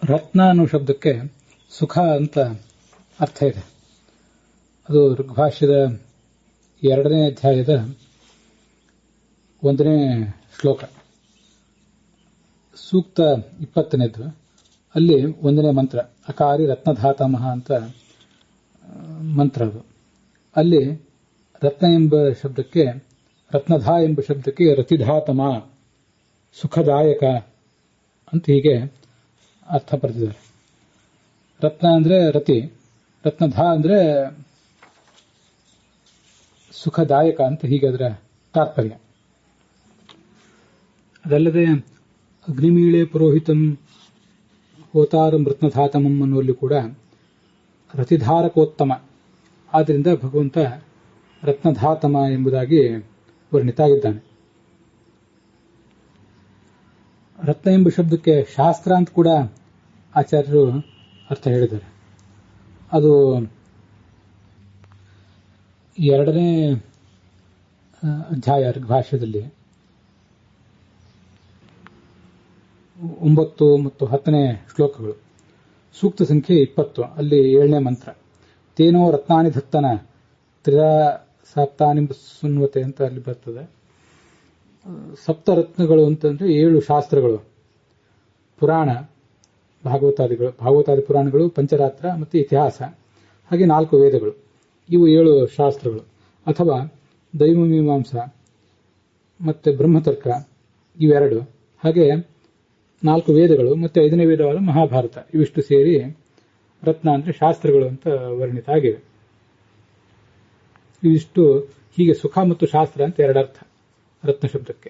ರತ್ನ ಅನ್ನೋ ಶಬ್ದಕ್ಕೆ ಸುಖ ಅಂತ ಅರ್ಥ ಇದೆ. ಅದು ಋಗ್ಭಾಷ್ಯದ 2ನೇ ಅಧ್ಯಾಯದ 1ನೇ ಶ್ಲೋಕ, ಸೂಕ್ತ 20ನೇದು. ಅಲ್ಲಿ 1ನೇ ಮಂತ್ರ ಅಕಾರಿ ರತ್ನಧಾತಮಃ ಅಂತ ಮಂತ್ರ. ಅದು ಅಲ್ಲಿ ರತ್ನ ಎಂಬ ಶಬ್ದಕ್ಕೆ, ರತ್ನಧಾ ಎಂಬ ಶಬ್ದಕ್ಕೆ ರತಿಧಾತಮ, ಸುಖದಾಯಕ ಅಂತ ಹೀಗೆ ಅರ್ಥ ಬರೆದಿದ್ದಾರೆ. ರತ್ನ ಅಂದ್ರೆ ರತಿ, ರತ್ನಧಾ ಅಂದ್ರೆ ಸುಖದಾಯಕ ಅಂತ ಹೀಗೆ ಅದರ ತಾತ್ಪರ್ಯ. ಅದಲ್ಲದೆ ಅಗ್ನಿಮೀಳೆ ಪುರೋಹಿತಂ ಹೋತಾರಂ ರತ್ನಧಾತಮಂ ಅನ್ನುವಲ್ಲಿ ಕೂಡ ರತಿಧಾರಕೋತ್ತಮ, ಆದ್ದರಿಂದ ಭಗವಂತ ರತ್ನಧಾತಮ ಎಂಬುದಾಗಿ ವರ್ಣಿತಾಗಿದ್ದಾನೆ. ರತ್ನ ಎಂಬ ಶಬ್ದಕ್ಕೆ ಶಾಸ್ತ್ರ ಅಂತ ಕೂಡ ಆಚಾರ್ಯರು ಅರ್ಥ ಹೇಳಿದ್ದಾರೆ. ಅದು 2ನೇ ಅಧ್ಯಾಯ ಋಗ್ಭಾಷ್ಯದಲ್ಲಿ 9 ಮತ್ತು 10ನೇ ಶ್ಲೋಕಗಳು, ಸೂಕ್ತ ಸಂಖ್ಯೆ 20. ಅಲ್ಲಿ 7ನೇ ಮಂತ್ರ ತೇನೋ ರತ್ನಾನಿ ಧತ್ತನ ತ್ರಿರಾಸಪ್ತಾನಿ ಸುನ್ವತೆ ಅಂತ ಅಲ್ಲಿ ಬರ್ತದೆ. ಸಪ್ತರತ್ನಗಳು ಅಂತಂದ್ರೆ 7 ಶಾಸ್ತ್ರಗಳು, ಪುರಾಣ, ಭಾಗವತಾದಿ ಪುರಾಣಗಳು, ಪಂಚರಾತ್ರ ಮತ್ತು ಇತಿಹಾಸ, ಹಾಗೆ 4 ವೇದಗಳು. ಇವು 7 ಶಾಸ್ತ್ರಗಳು. ಅಥವಾ ದೈವಮೀಮಾಂಸ ಮತ್ತೆ ಬ್ರಹ್ಮತರ್ಕ ಇವೆರಡು, ಹಾಗೆ 4 ವೇದಗಳು ಮತ್ತೆ 5ನೇ ವೇದವಾದ ಮಹಾಭಾರತ, ಇವಿಷ್ಟು ಸೇರಿ ರತ್ನ ಅಂದ್ರೆ ಶಾಸ್ತ್ರಗಳು ಅಂತ ವರ್ಣಿತ ಆಗಿವೆ. ಇವಿಷ್ಟು ಹೀಗೆ ಸುಖ ಮತ್ತು ಶಾಸ್ತ್ರ ಅಂತ 2 ಅರ್ಥ ರತ್ನ ಶಬ್ದಕ್ಕೆ.